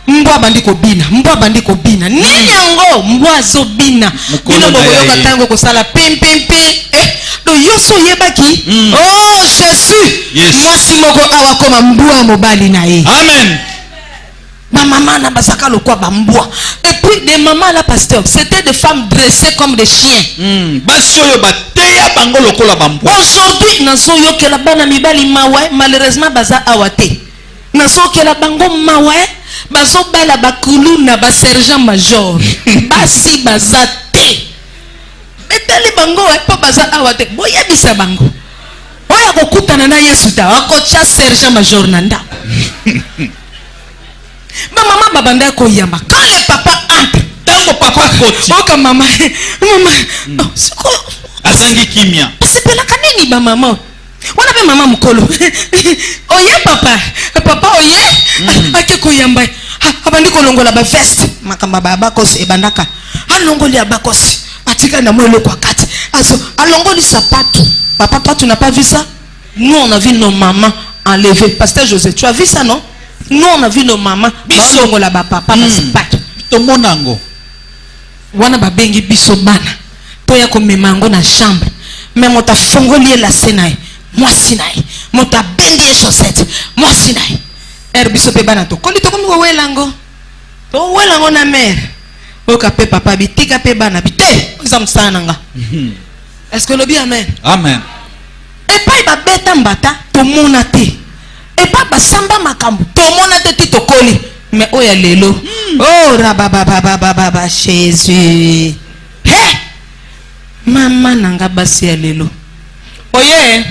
Mbwa bandi kobina, mbwa bandi kobina. Nini yango mbwa azobina. Bino boyoka tango kosala pim pim pim. Do yoso yebaki. Oh Jésus. Yes. Mwasi moko awa koma mbwa mobali na ye. Amen. Ma maman na basaka lokwa bambwa. Et puis des mamans là pasteur, c'était des femmes dressées comme des chiens. Basi oyo bateya bango lokola bambwa. Aujourd'hui nazo yokela bana mibali mawe malheureusement baza awate. Nazo yokela bango mawe bazo bala bakulu na ba sergent major. Basi baza te. Betali bango po baza awate. Boya bisa bango. Oya kokutana na Yesu ta akocha sergent major na ndako. Ma maman babanda ko yamba. Quand le papa entre, Tango papa koti. oka mama, mama. Siko. Azangi kimia. Asepela kanini ba mama. Wana be mama mukolo. Oye papa, papa oye. Ake ko yamba. Abandi ko longola ba veste. Makamba baba kosi ebandaka. Alongoli abakosi. Atika na mwelo kwa kati. Azo alongoli sapato. Papa, tu n'as pas vu ça? Nous on a vu nos mamans enlever. Pasteur José, tu as vu ça non? Nous on a vu nos mamans bisongo la ba papa sapato. Tomonango. Wana babengi biso bana. Toya ko memango na chambre. Mais mota fongoli la senaï. Moi sinaï. Mota bendi et chaussette. Moi sinaï. Biso pe bana to. Koli to komi ko welango. To welango na mère. Oka pe papa bi tika pe bana bi te. Ozam sananga. Est-ce que le bien amen? Amen. Et pas il va bêta mbata to monate. Et pas basamba makambu to monate ti to koli. Mais oh ya lelo. Oh rababa Jésus. Hey! Mama nanga basi ya lelo. Oye.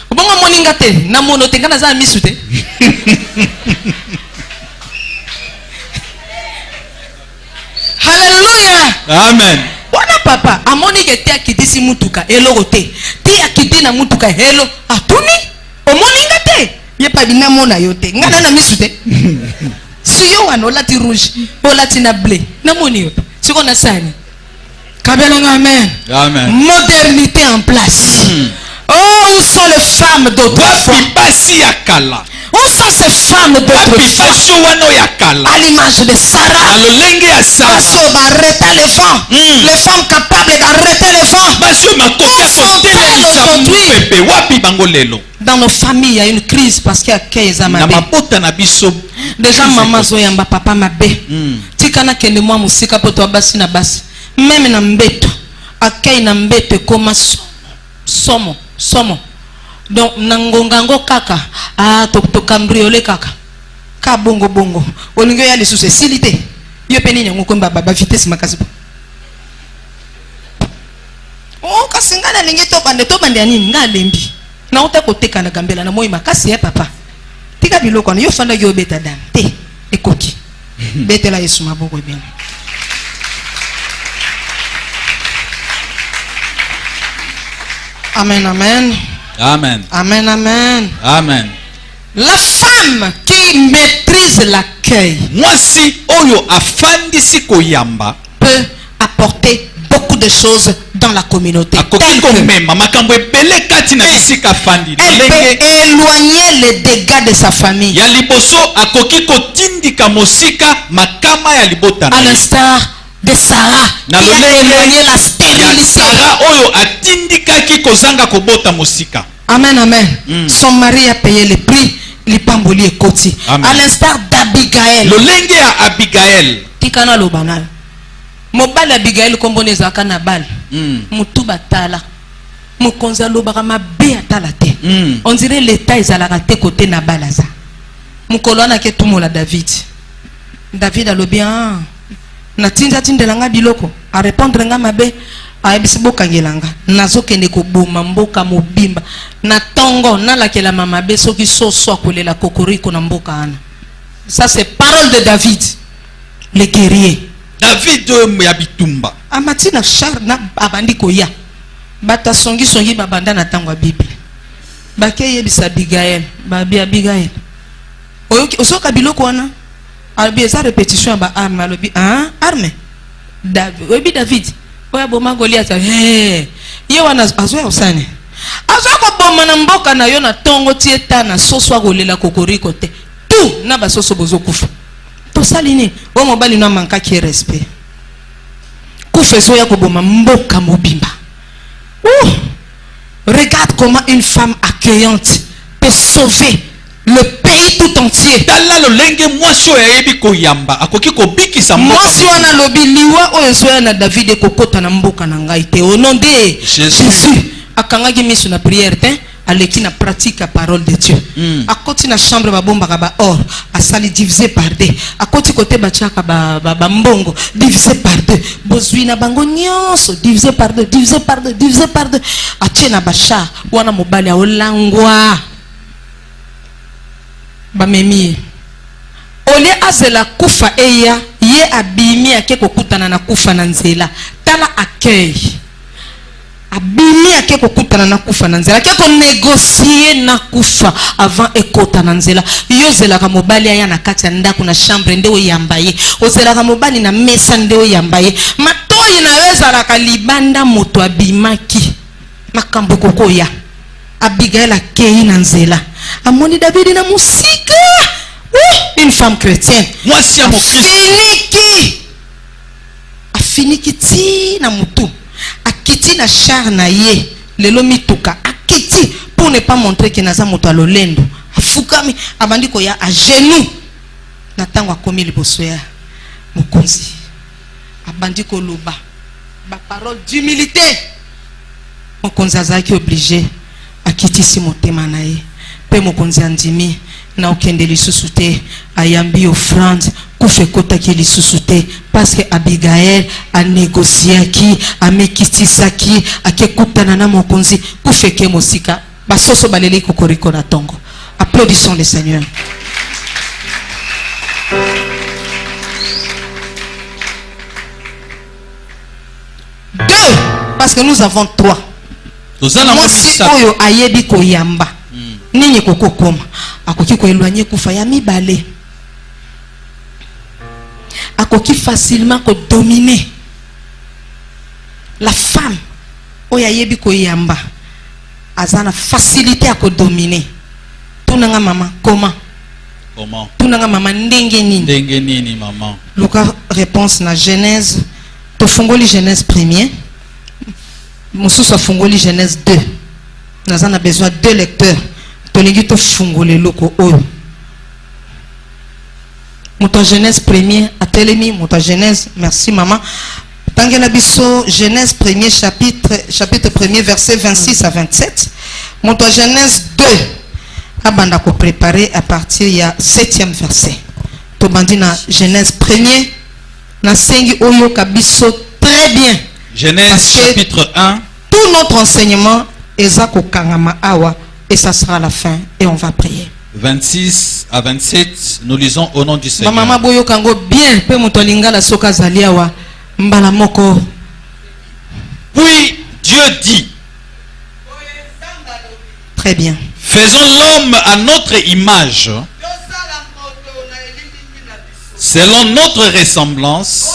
Obonga moninga te na mono te kana za misu te. Hallelujah. Amen. Wana papa amoni ke te akitisi mutuka eloko te. Ti akiti na mutuka helo atuni omoninga te. Ye pa bina mona yo te. Ngana na misu te. Si yo wana olati rouge olati na blé namoni yo siko na sani kabelanga amen Amen. modernité en place. Oh, où sont les femmes d'autrefois? Basi ya kala. Où sont ces femmes d'autrefois? À l'image de Sarah. Parce qu'on va arrêter les vents. Les femmes capables d'arrêter les vents. Aujourd'hui, dans nos familles, il y a une crise parce qu'il y a 15 ans. Déjà, maman zoyamba, papa mabe. Tikana kende moi musika poto abasi na basi. Même na mbeto. Akei na mbeto koma somo. Donc nangongango kaka to cambriolé kaka ka bongo olingo ya lisusu silité yo peni nyango komba baba vitesse makasi oh kasingana lingi to bande nini nga lembi na uta koteka na gambela na moi makasi ya papa tika biloko na yo fanda yo beta dam te ekoki betela Yesu maboko bien. Amen, amen. Amen. Amen, amen. Amen. La femme qui maîtrise l'accueil, Moi si oyo afandisi koyamba peut apporter beaucoup de choses dans la communauté. akoki komema makambo ebele kati na bisika fandi. Elle peut éloigner les dégâts de sa famille. Ya liboso akoki kotindika mosika makama ya libota na À ye. l'instar de Sarah, Na qui a lolenge éloigné la ya stérilité. Sara oyo atindikaki kozanga kobota mosika. Amen, amen. Son mari a payé le prix. Lipamboli et Koti. À l'instar d'Abigaël. Lolenge ya Abigaël. Tikana lo banal. Mobile Abigaël komboneza kana bal. Mutu batala. Mukonza lo barama be atala te. On dirait l'état ezalaka te côté na balaza. Mukolwana ke tumola David. David a lo bien. Na tinza tindelanga biloko. A répondre nga mabe. Aebisi bokangelanga nazokende koboma mboka mobimba na tongo nalakela mama be soki soso akolela kokoriko na mboka ana. Ça c'est parole de David le guerrier. David ya bitumba amati na char na abandi koya bata songi babanda na tango ya Bible bakeye bisa Abigaël babi Abigaël oyoki osoka biloko wana albi eza répétition ba arme alobi arme David oya boma Goliath ye wana azwa osane azwa ko boma na mboka na yo na tongo tieta na soso akolela kokoriko te tout na ba soso bozo kufa to salini o mobali na manka ki respect kufa so ya ko boma mboka mobimba. Regarde comment une femme accueillante peut sauver le pays tout entier. Mwasi wana lobi liwa oyo ezoya na David ekokota na mboka na ngai te au nom de Jésus. Akangaki miso na prière te aleki na pratique la parole de Dieu. Akoti na chambre babombaka ba or asali divisé par deux. Akoti kote bachaka ba mbongo divisé par deux. Bozwi na bango nyonso divisé par deux, divisé par deux, divisé par deux. Atie na bacha wana mobali olangwa. Bamemi ole azela kufa eya ye abimi ake kokutana na kufa na nzela tala accueil abimi ake kokutana na kufa na nzela ake ko négocier na kufa avant ekota na nzela yo zela ka mobali aya na kati ya ndako na chambre nde oyamba ye ozela ka mobali na mesa nde oyamba ye matoyi na yo ezala ka libanda moto abimaki makambo kokoya Abigaël akei na nzela amoni David na musika. Une femme chrétienne. Moi si à mon Christ. Afiniki ti na mutu. Akiti na char na ye. Lelo mituka. Akiti pour ne pas montrer que naza moto alolendo. Afukami abandi ko ya à genoux. Na tango akomi liboso ya mokonzi. Abandi ko loba. Ba parole d'humilité. Mokonzi azaki obligé akiti si motema na ye. Pe mokonzi andimi na okende lisusu te ayambi offrande kufe kota ki lisusu te parce que Abigaël a négocié qui a mekitisaki akekutana na mokonzi kufe ke mosika basoso baleli kokoriko na tongo. Applaudissons le Seigneur. Deux, parce que nous avons trois. Moi si oyo ayebi koyamba nini kokokoma akoki ko éloigner kufa ya mibale akoki facilement ko dominer la femme oya yebi ko yamba azana facilité à ko dominer. Tunanga maman comment tunanga maman ndenge nini maman. Luka réponse na Genèse to fungoli Genèse 1er mususu afungoli Genèse 2. Nazana besoin de 2 lecteurs tolingi to fungole loko oyo moto Genèse 1er atelemi moto Genèse merci maman tangela biso Genèse 1er chapitre 1er verset 26 à 27 moto Genèse 2 abanda ko préparer à partir ya 7e verset to bandi na Genèse 1er na sengi oyo kabiso très bien Genèse chapitre 1. Tout notre enseignement ezako kangama awa et ça sera la fin et on va prier. 26 à 27, nous lisons au nom du Seigneur. Maman boyo kango bien pe moto lingala soka zaliawa mbala moko. Puis Dieu dit. Très bien. Faisons l'homme à notre image, selon notre ressemblance,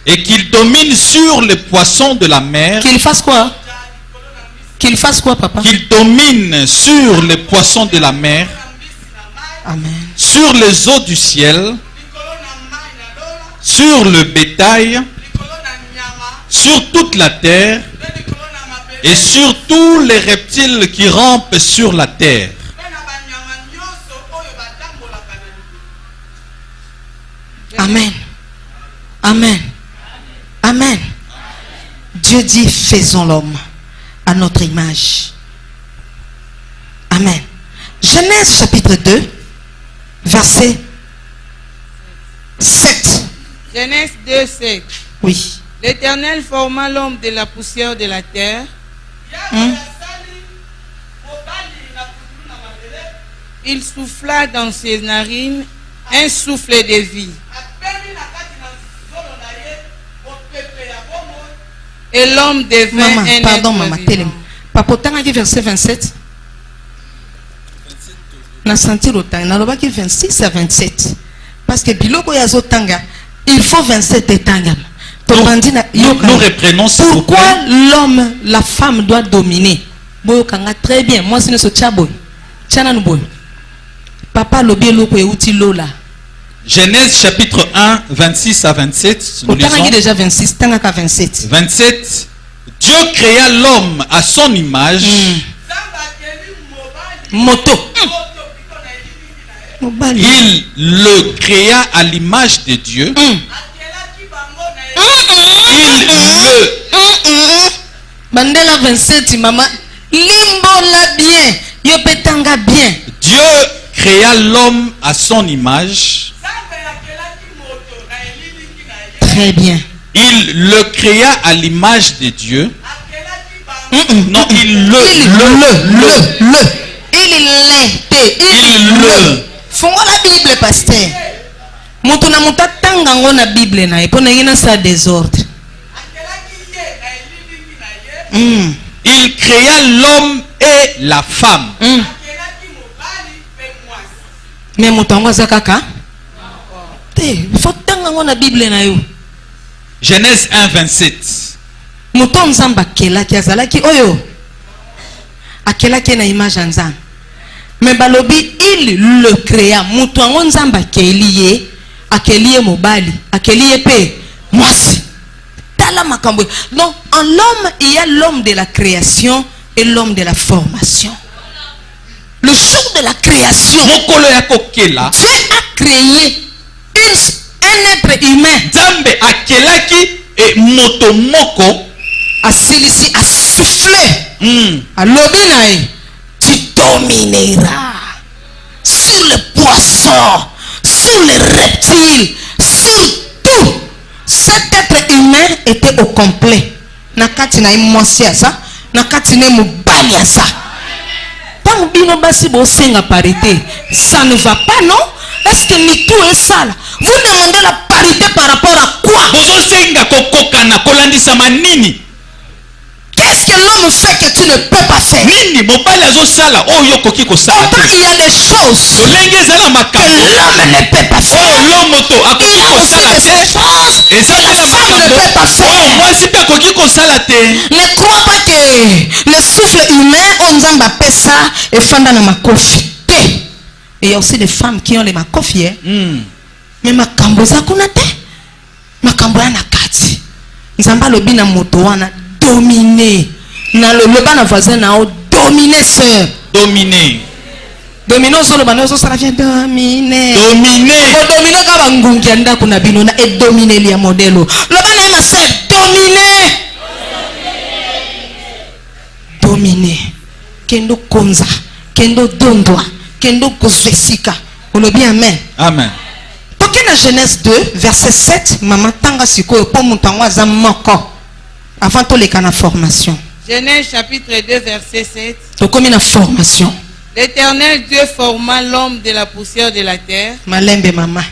et qu'il domine sur les poissons de la mer. Qu'il fasse quoi? Qu'il fasse quoi, papa? Qu'il domine sur les poissons de la mer. Amen. Sur les eaux du ciel, sur le bétail, sur toute la terre et sur tous les reptiles qui rampent sur la terre. Amen. Amen. Amen. Dieu dit faisons l'homme à notre image. Amen. Genèse chapitre 2 verset 7. Genèse 2, 7. Oui. L'Éternel forma l'homme de la poussière de la terre. Il souffla dans ses narines un souffle de vie. Et l'homme devint un être vivant. Papa, tu verset 27. Na sentir autant. Na loba ki 26 à 27. Parce que biloko ya zotanga, il faut 27 et tanga. Nous reprenons pourquoi l'homme, la femme doit dominer. Boyo kanga très bien. Moi c'est ce chaboy. Chana no boy. Papa lobi loko e uti lola. Genèse chapitre 1, 26 à 27. Nous lisons. Déjà 26, 27. 27. Dieu créa l'homme à son image. Moto. Il le créa à l'image de Dieu. Bandela 27, maman. Limbola bien. Yo petanga bien. Dieu créa l'homme à son image. Très bien. Il le créa à l'image de Dieu. Non, il Fongo la Bible, pasteur. Mutuna mutatanga ngona Bible na ipo na ngina sa désordre. Il créa l'homme et la femme. Mais mutango zakaka? Te, faut tanga ngona Bible na yo. Genèse 1, 27. Muto nzamba kelaki azalaki oyo. Akelaki na image nzamba. Mais balobi il le créa. Muto ango nzamba keliye, akeliye mobali, akeliye pe mwasi. Tala makambo. Donc en l'homme il y a l'homme de la création et l'homme de la formation. Le jour de la création, Dieu a créé un être humain. Zambe akelaki et motomoko Asilisi a soufflé. A l'obinaï. Tu domineras sur les poissons, sur les reptiles, sur tout. Cet être humain était au complet. Nakati na imwasi asa, nakati na mubali asa. Tant bino basi bo senga parité, ça ne va pas, non? Est-ce que ni tout est sale? Vous demandez la parité par rapport à quoi? Bozo senga kokokana kolandisa manini. Qu'est-ce que l'homme fait que tu ne peux pas faire? Nini mobali azosala oyo koki kosala. Il y a des choses lolenge ezala que makambo l'homme ne peut pas faire. oyo lomoto Il y a choses Et ça, que la femme ne peut pas faire. moi, si pas koki kosala te. Ne crois pas que le souffle humain, on nous a fait ça et fanda na makofi. Et il y a aussi des femmes qui ont les makofi. Mais ma kamboza kunate, ma kamboya na kati. Nzamba lobi na moto wana dominer. Na le bana voisin na o dominer sœur. Dominer. Domino solo bana so sala vient dominer. Dominer. O dominer ka bangungi anda kuna bino na et dominer lia modelo. Le bana ma sœur dominer. Dominer. Kendo konza, kendo dondwa, kendo kozwesika. On le bien amen. Amen. Toke na Genèse 2 verset 7 mama tanga sikoyo po mutango aza moko avant to leka na formation. Genèse chapitre 2 verset 7. Tokomi na formation. L'Éternel Dieu forma l'homme de la poussière de la terre. Malembe mama.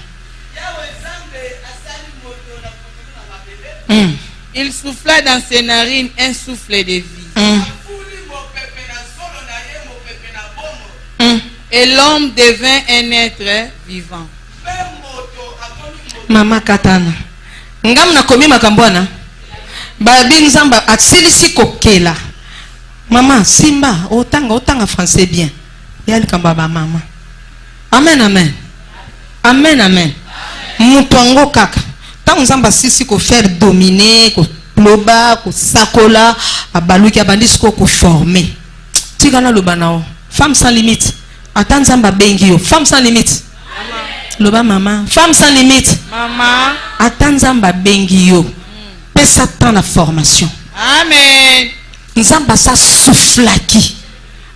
Il souffla dans ses narines un souffle de vie. Et l'homme devint un être vivant. Mama katana. Ngam na komi makambwana. Babi nzamba atsilisi kokela. Mama simba otanga français bien. Yali kamba ba mama. Amen amen. Amen amen. Mutongo kaka. Tant nzamba sisi ko faire dominer ko ploba ko sakola abaluki abandisi ko former. Tigana lobanao. Femme sans limite. Attends nzamba bengi yo. Femme sans limite. Loba mama. Femme sans limite. Maman. Attends nzamba bengi yo. Pesa tant la formation. Amen. Nzamba sa soufflaki.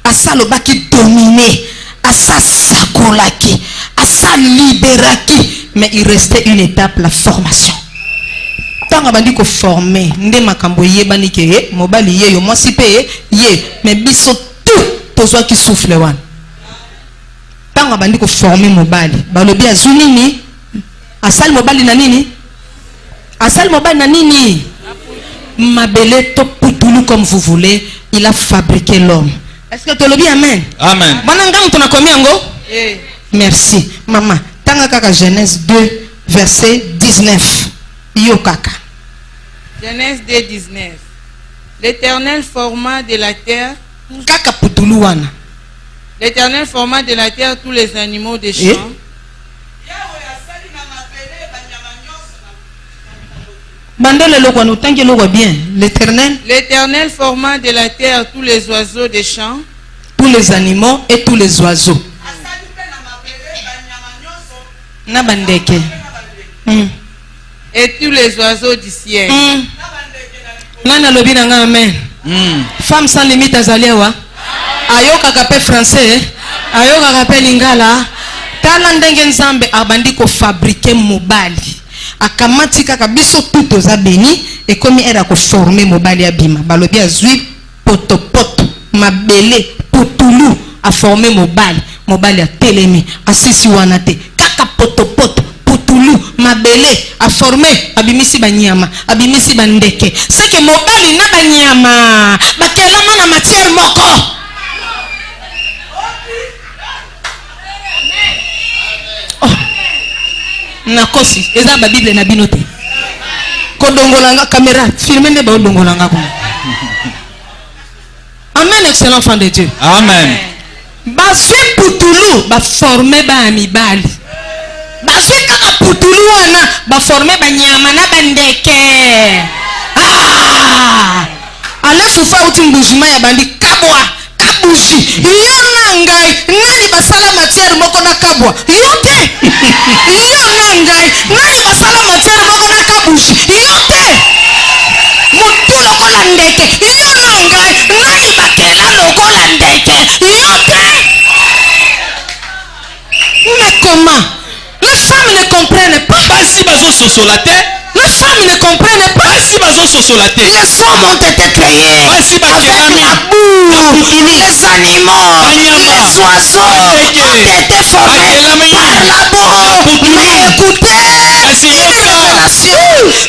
Asa lobaki dominé. Asa sakolaki. Asa libéraki. Mais il restait une étape, la formation. Tant abandi ko former. Nde makambo yebani ke ye. Mobali ye yo. Moi si pe ye. Mais biso tout. Tozwa ki souffle wan. Tant abandi ko former mobali. Balobi azunini. Asal mobali na nini? Asal mobali na nini? Mabele to putulu comme vous voulez. Il a fabriqué l'homme. Est-ce que tu le dis amen? Amen. Merci. Maman, tanga kaka Genèse 2 verset 19. Yo kaka. Genèse 2 19. L'Éternel forma de la terre. Kaka putulu wana. L'Éternel forma de la terre tous les animaux des champs. L'Éternel forma de la terre tous les oiseaux des champs. Tous les animaux et tous les oiseaux. Et tous les oiseaux du ciel. Amen. Femme sans limite azaliwa. Ayoka kape français. Ayoka kape lingala. Tala ndenge nzambe abandi ko fabriquer mobali. Akamati kaka biso tout oza beni et comme era ko former mobali abima balobi azui poto mabele potulu a former mobali a telemi asisi wana te kaka poto potulu mabele a former abimisi banyama abimisi bandeke c'est que mobali na banyama bakelama na matière moko. Nakosi eza ba bible na binote ko dongolanga caméra filmer ne ba dongolanga ko. Amen, excellent enfant de Dieu. Amen. Bazwi putulu ba former ba mibali. Bazwi kaka putulu wana ba former ba nyama na bandeke. Alafu fa uti mbujima ya bandi kabwa kabushi yona ngai nani basala matière moko na kabwa yote yona ngai nani basala matière moko na kabushi yote mutu lokola ndeke yona ngai nani bakela lokola ndeke yote. Mais comment les femmes ne comprennent pas? Basi bazo sosolaté. Les femmes ne comprennent pas. Basi bazo sosolaté. Les hommes ont été créés Basi avec la boue. Les animaux, les oiseaux ont été formés par la boue. Mais écoutez,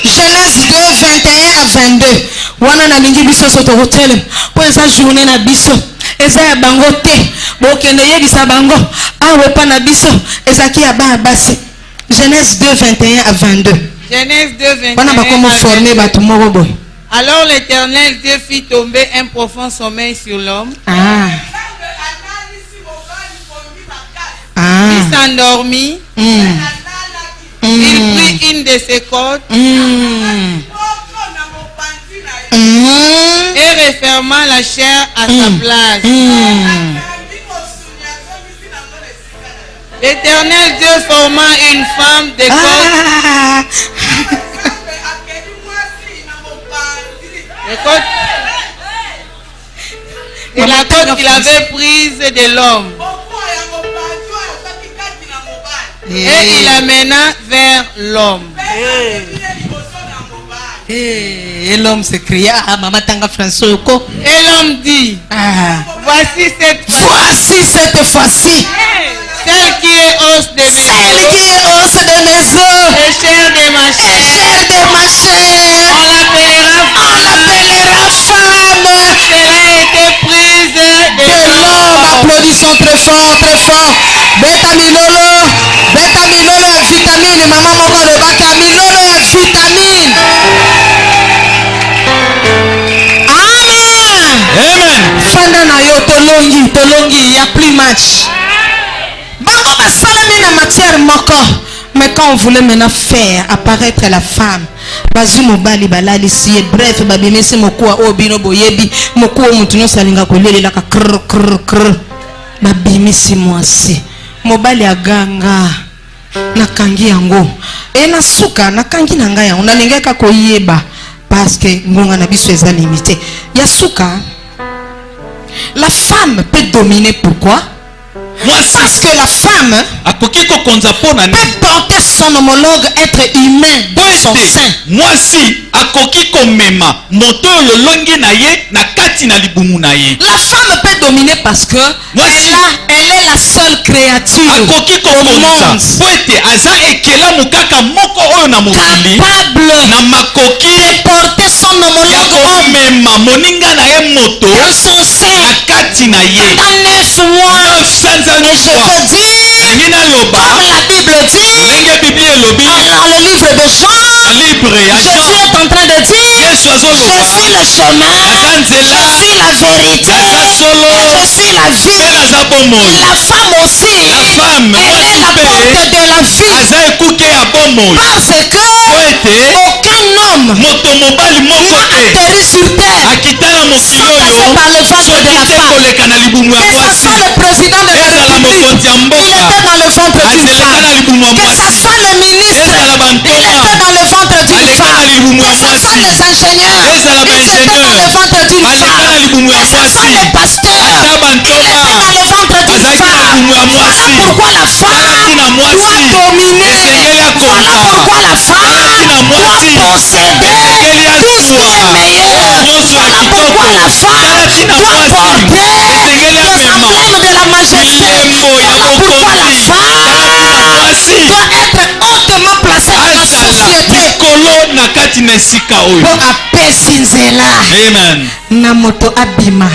Genèse 2, 21 à 22. Wana na lingi biso soto hotel. Po eza journée na biso. Eza ya bango te. Bo kende yebisa bango. Awe pa na biso. Eza ki ya ba basi. Genèse 2, 21 à 22. Genèse 2, wana bakomo former bato moko boy. Alors l'Éternel Dieu fit tomber un profond sommeil sur l'homme. Il s'endormit. Il prit une de ses cordes et referma la chair à sa place. L'Éternel Dieu forma une femme de cordes. Et la côte qu'il avait prise de l'homme. Et il l'amena vers l'homme. Et l'homme se cria, maman tanga François Yoko. Et l'homme dit, voici cette fois-ci, celle qui est os de mes os, et chair de ma chair. On l'appellera femme. Elle a été prise de l'homme. Applaudissons très fort, très fort. Beta milolo ya vitamine, maman moko alobaka milolo ya vitamine. Amen. Fanda na yo tolongi ya plus match. Bango basalami na matière moko. Mais quand on voulait maintenant faire apparaître la femme, bazu mobali balalisi, bref babimisi mokuwa obino boyebi, mokuwa mutuno salinga kolelela ka krr babimisi mwasi. Mobali aganga nakangi yango e na suka nakangi na ngai yango nalingaka koyeba parce que ngonga na biso eza limité ya suka. La femme peut dominer, pourquoi? Parce que la femme peut porter son homologue être humain dans son sein. Moi si akoki komema moto lolongi na ye na kati na libumu na ye. La femme peut dominer parce que elle est la seule créature akoki komonza poete aza ekela mukaka moko oyo na mokili capable na makoki de porter son homologue komema moninga na ye moto dans son sein na kati na ye dans 9 mois. Et je peux dire, comme la Bible dit, dans le livre de Jean, Jésus est en train de dire, je suis le chemin, je suis la vérité, et je suis la vie. La femme aussi, elle est la porte de la vie. Parce que aucun homme n'a atterri sur terre sans passer par le ventre de la femme. Que ce soit le président de la République, il était dans le ventre d'une femme. Que ce soit le ministre, il était dans le ventre d'une femme. Que ce soit les ingénieurs, ils étaient dans le ventre d'une femme. Que ce soit les pasteurs, il était dans le ventre d'une femme. Voilà pourquoi la femme doit dominer. Voilà pourquoi la femme doit posséder tout ce qui est meilleur. Voilà pourquoi la femme doit porter les emblèmes de la majesté. Voilà pourquoi la femme doit être hautement placée dans la société. Pour apaiser nzela. Amen. Na moto abima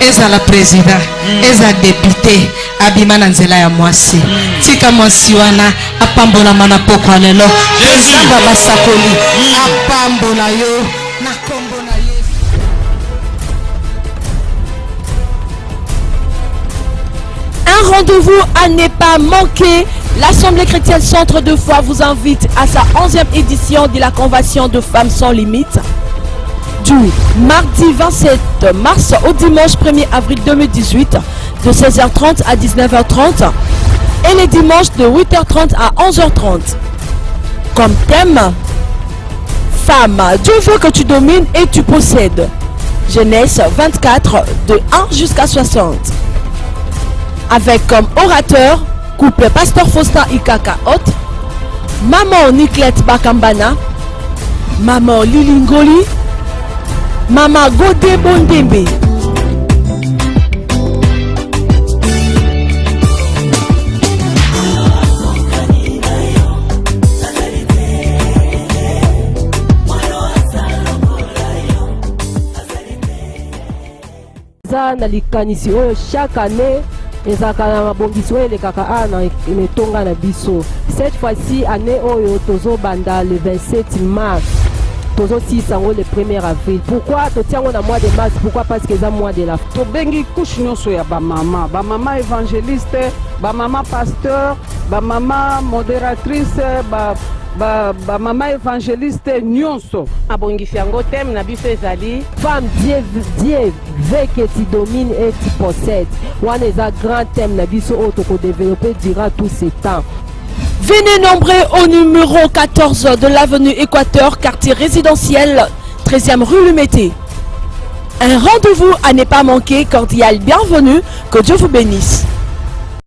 ezala président eza député abima na nzela ya mwasi tika mwasi wana apambolama na pokwa lelo ezanga basakoli apambola yo na kombo na Yesu. Un rendez-vous à ne pas manquer. L'Assemblée chrétienne Centre de foi vous invite à sa 11e édition de la Convention de femmes sans limite. Du mardi 27 mars au dimanche 1er avril 2018 de 16h30 à 19h30 et les dimanches de 8h30 à 11h30. Comme thème, femme, Dieu veut que tu domines et tu possèdes. Genèse 24 de 1 jusqu'à 60. Avec comme orateur, couple Pasteur Faustin Ikaka Hot, Maman Nicolette Bakambana, Maman Lilingoli, Maman Godé Bondembe. na likanisi oyo chaque année ezalaka na mabongiso oyo elekaka ana etonga na biso. Cette fois-ci année oyo tozobanda le 27 mars tozosisa yango le 1er avril. Pourquoi totiango na mois de mars? Pourquoi? Parce que eza mois de la tobengi couche nyonso ya bamama, bamama évangéliste, bamama pasteur, bamama modératrice, bamama évangéliste nyonso abongisi yango thème na biso ezali femme Dieu veut que tu domines et tu possèdes. Wana eza grand thème na biso oyo tokodévelopper durant tout ce temps. Venez nombreux au numéro 14 de l'avenue Équateur, quartier résidentiel, 13e rue Lumété. Un rendez-vous à ne pas manquer, cordial bienvenue, que Dieu vous bénisse.